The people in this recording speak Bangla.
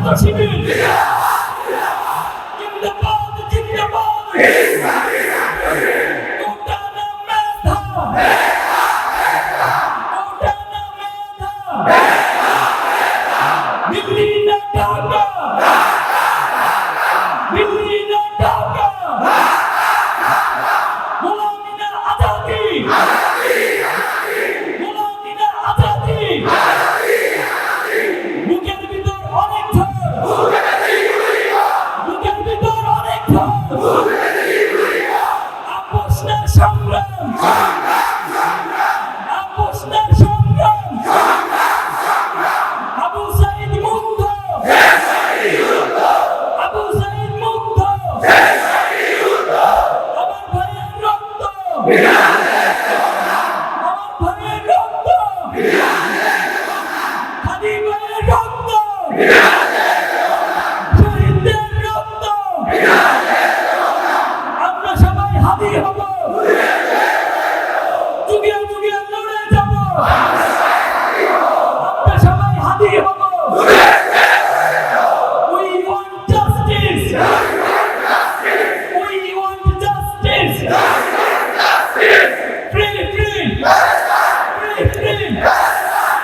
ছাত্র শিবির জিন্দাবাদ জিন্দাবাদ কোটানা মেধা কোটানা মেধা দিল্লি না ঢাকা দিল্লি না ঢাকা গোলামি না আজাদি গোলামি না আজাদি বুকের ভিতর অনেক ঝড় বুকের ভিতর অনেক ঝড় আপোষ না সংগ্রাম আপোষ না সংগ্রাম আবু সাইদ মুগ্ধ আবু সাইদ মুগ্ধ আমার ভাইয়ের রক্ত আমার ভাইয়ের রক্ত হাদি ভাইয়ের রক্ত শহীদদের রক্ত আমরা সবাই হাদি হব যুগে যুগে লড়ে যাব আমরা সবাই হাদি হব